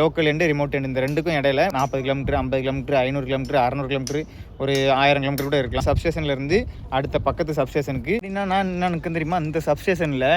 Local end remote end இந்த ரெண்டுக்கும் இடையில 40 கிலோமீட்டர் 50 கிலோமீட்டர் 500 கிலோமீட்டர் 600 கிலோமீட்டர் ஒரு 1000 கிலோமீட்டர் கூட இருக்கலாம். சப்ஸ்டேஷன்ல இருந்து அடுத்த பக்கத்து சப்ஸ்டேஷனுக்கு அப்படின்னா நான் என்ன தெரியுமா, இந்த சப்ஸ்டேஷனில்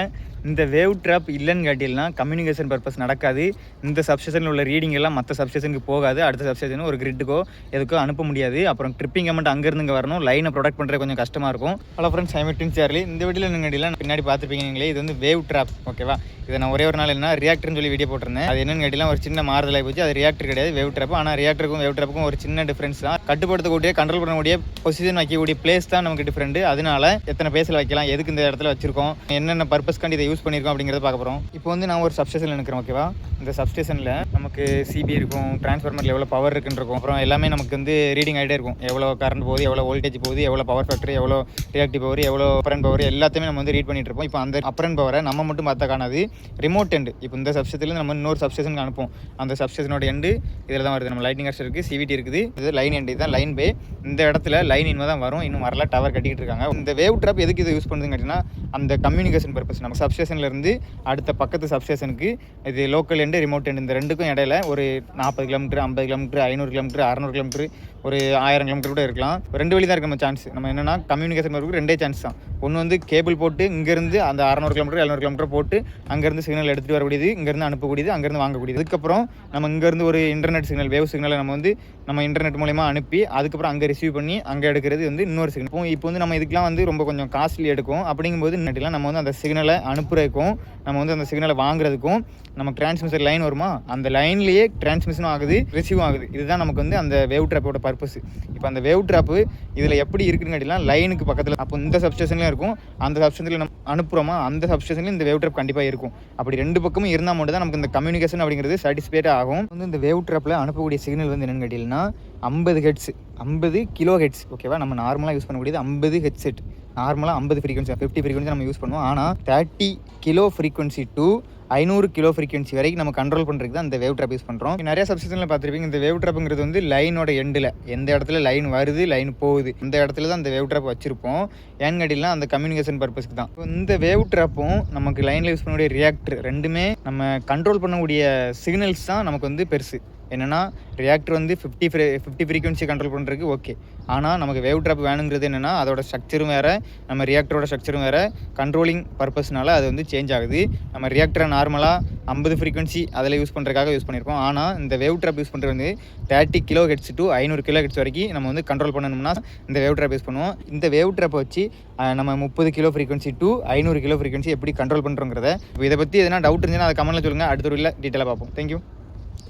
இந்த வேவ் ட்ராப் இல்லைன்னு காட்டினா கம்யூனிகேஷன் பர்பஸ் நடக்காது. இந்த சப்ஸ்டேஷனில் உள்ள ரீடிங் எல்லாம் மற்ற சப்ஸ்டேஷனுக்கு போகாது. அடுத்த சப்ஸ்டேஷன் ஒரு கிரிட்டுக்கோ எதுக்கோ அனுப்ப முடியாது. அப்புறம் ட்ரிப்பிங் அமௌண்ட் அங்கேருந்து இங்கே வரணும். லைனை ப்ரொடக்ட் பண்ணுறது கொஞ்சம் கஷ்டமாக இருக்கும். ஹலோ ஃப்ரெண்ட்ஸ், ஐ மீன் சார்லி. இந்த வீடியோவில் என்னங்கடிலாம் பின்னாடி பார்த்துருப்பீங்க நீங்களே. இது வந்து வேவ் ட்ராப், ஓகேவா? இதை நான் ஒரே ஒரு நாள் என்ன ரியாக்டர்னு சொல்லி வீடியோ போட்டிருந்தேன். அது என்னன்னு கேட்டிலாம் ஒரு சின்ன மாறுதலாகி போச்சு. அது ரியாக்டர் கிடையாது, வேவ் ட்ராப். ஆனால் ரியாக்டருக்கும் வேவ் ட்ராப்புக்கும் ஒரு சின்ன டிஃப்ரென்ஸ் தான். கட்டுப்படுத்தக்கூடிய கண்ட்ரோல் பண்ணக்கூடிய பொசிஷன் வைக்கக்கூடிய பிளேஸ் தான் நமக்கு டிஃப்ரெண்ட். அதனால எத்தனை பேஸில் வைக்கலாம், எதுக்கு இந்த இடத்துல வச்சிருக்கோம், என்னென்ன பர்பஸ்க்காண்டி இதை யூஸ் பண்ணியிருக்கோம் அப்படிங்கிறத பார்க்க போகிறோம். இப்போ வந்து நான் ஒரு சப்ஸ்டேஷனில் நிற்கிறேன், ஓகேவா? இந்த சப்ஸ்டேஷனில் நமக்கு சிபி இருக்கும், டிரான்ஸ்ஃபார்மரில் எவ்வளோ பவர் இருக்குன்னு இருக்கும். அப்புறம் எல்லாமே நமக்கு வந்து ரீடிங் ஆகிட்டே இருக்கும். எவ்வளோ கரண்ட் போகுது, எவ்வளோ வோல்டேஜ் போகுது, எவ்வளோ பவர் ஃபேக்டர், எவ்வளோ ரியாக்டிவ் பவர், எவ்வளோ அப்பரண்ட் பவர், எல்லாத்தையுமே நம்ம வந்து ரீட் பண்ணிட்டு இருப்போம். இப்போ அந்த அப்பரண்ட் பவரை நம்ம மட்டும் பார்த்தா காணாது, ரிமோட் எண்டு. இப்போ இந்த சப்ஸ்டேஷனில் நம்ம இன்னொரு சப்ஸ்டேஷனுக்கு அனுப்போம். அந்த சப்ஸ்டேஷனோட எண்டு இதில் தான் வருது. நம்ம லைட்டிங் ஹார்ஸ் இருக்குது, சிவிடி இருக்குது, இது லைன் எண்டு, இதுதான் லைன் பே. இந்த இடத்துல லைன் இனிமே தான் வரும், இன்னும் வரல. டவர் கட்டிக்கிட்டு இருக்காங்க. இந்த வேவ் ட்ராப் எதுக்கு இதை யூஸ் பண்ணுதுன்னு கேட்டிங்கன்னா, அந்த கம்யூனிகேஷன் பர்பஸ். நம்ம சப்ஸ்டேஷனில் இருந்து அடுத்த பக்கத்து சப்ஸ்டேஷனுக்கு இது லோக்கல் எண்டு ரிமோட் எண்டு இந்த ரெண்டுக்கும் இடையில ஒரு 40 கிலோமீட்டர் 50 கிலோமீட்டர் 500 கிலோமீட்டர் 600 கிலோமீட்டர் ஒரு 1000 கிலோமீட்டர் கூட இருக்கலாம். ரெண்டு வழி தான் இருக்கு நம்ம சான்ஸ். நம்ம என்னன்னா கம்யூனிகேஷன் பர்பஸ்க்கு ரெண்டே சான்ஸ் தான். ஒன்று வந்து கேபிள் போட்டு இங்கேருந்து அந்த 600 கிலோமீட்டர் 700 கிலோமீட்டர் போட்டு அங்கேருந்து சிக்னல் எடுத்துகிட்டு வரக்கூடியது, இங்கேருந்து அனுப்பக்கூடியது, அங்கேருந்து வாங்கக்கூடியது. அதுக்கப்புறம் நம்ம இங்கேருந்து ஒரு இன்டர்நெட் சிக்னல், வேவ் சிக்னலை நம்ம வந்து நம்ம இன்டர்நெட் மூலமா அனுப்பி அதுக்கப்புறம் அங்கே ரிசீவ் பண்ணி அங்கே எடுக்கிறது வந்து இன்னொரு சிக்னல். இப்போ வந்து நம்ம இதுக்கெலாம் வந்து ரொம்ப கொஞ்சம் காஸ்ட்லி எடுக்கும். அப்படிங்கும்போது நெட்டிலாம் நம்ம வந்து அந்த சிக்னலை அனுப்புறதுக்கும் நம்ம வந்து அந்த சிக்னலை வாங்குறதுக்கும் நம்ம டிரான்ஸ்மிஷன் லைன் வருமா, அந்த லைன்லேயே டிரான்ஸ்மிஷனும் ஆகுது, ரிசீவும் ஆகுது. இதுதான் நமக்கு வந்து அந்த வேவ் ட்ராப்போட பர்பஸ். இப்போ அந்த வேவ் ட்ராப்பு இதில் எப்படி இருக்குன்னு கேட்டிங்கன்னா, லைனுக்கு பக்கத்தில் அப்போ இந்த சப்ஸ்டேஷன்லேயும் இருக்கும், அந்த சப்ஸ்டேஷனில் நம்ம அனுப்புகிறோமா அந்த சப்ஸ்டேஷன்லேயும் இந்த வேவ் ட்ராப் கண்டிப்பாக இருக்கும். அப்படி ரெண்டு பக்கமும் இருந்தால் மட்டும் தான் நமக்கு இந்த கம்யூனிகேஷன் அப்படிங்கிறது சாட்டிஸ்ஃபைட் ஆகும். வந்து இந்த வேவ் ட்ராப்பில் அனுப்பக்கூடிய சிக்னல் வந்து என்னென்னு கேட்டிங்கன்னா 50 ஹெட்ஸ் 50 கிலோ ஹெட்ஸ், ஓகேவா? நம்ம நார்மலாக யூஸ் பண்ணக்கூடியது 50 ஹெட்செட். நார்மலாக 50 ஃப்ரீக்வன்சி 50 ஃப்ரீக்வன்சி நம்ம யூஸ் பண்ணுவோம். ஆனால் 30 kilo frequency to 500 kilo frequency வரைக்கும் நம்ம கண்ட்ரோல் பண்ணுறதுக்கு தான் இந்த வேவ் ட்ராப் யூஸ் பண்ணுறோம். நிறைய சப்ஸ்டேஷனில் பார்த்துருப்பீங்க, இந்த வேவ் ட்ராப்புங்கிறது வந்து லைனோட எண்டில் எந்த இடத்துல லைன் வருது, லைன் போகுது, இந்த இடத்துல தான் இந்த வேவ் ட்ராப் வச்சிருப்போம். ஏன்னு கேட்டிங்கன்னா அந்த கம்யூனிகேஷன் பர்பஸ்க்கு தான். இந்த வேவ் ட்ராப்பும் நமக்கு லைனில் யூஸ் பண்ணக்கூடிய ரியாக்டர் ரெண்டுமே நம்ம கண்ட்ரோல் பண்ணக்கூடிய சிக்னல்ஸ் தான் நமக்கு வந்து பெருசு. என்னென்னா ரியாக்டர் வந்து 50 ஃப்ரீக்வன்சி கண்ட்ரோல் பண்ணுறதுக்கு ஓகே. ஆனால் நமக்கு வேவ் ட்ராப் வேணுங்கிறது என்னென்னா அதோட ஸ்ட்ரக்சரும் வேறு, நம்ம ரியாக்டரோட ஸ்ட்ரக்சரும் வேறு, கண்ட்ரோலிங் பர்பஸ்னால அது வந்து சேஞ்ச் ஆகுது. நம்ம ரியாக்டரை நார்மலாக 50 ஃப்ரீக்வன்சி அதில் யூஸ் பண்ணுறதுக்காக யூஸ் பண்ணியிருப்போம். ஆனால் இந்த வேவ் ட்ராப் யூஸ் பண்ணுறது வந்து 30 kilo heads to 500 kilo heads வரைக்கும் நம்ம வந்து கண்ட்ரோல் பண்ணணும்னா இந்த வேவ் ட்ராப் யூஸ் பண்ணுவோம். இந்த வேவ் ட்ராப்பை வச்சு நம்ம 30 kilo frequency to 500 kilo frequency எப்படி கண்ட்ரோல் பண்ணுறோங்கிறத. இதை பற்றி எதனா டவுட் இருந்துச்சுன்னா அதை கமெண்ட்டில் சொல்லுங்கள். அடுத்த ஒரு இல்லை டீட்டெயிலாக பார்ப்போம். தேங்க்யூ.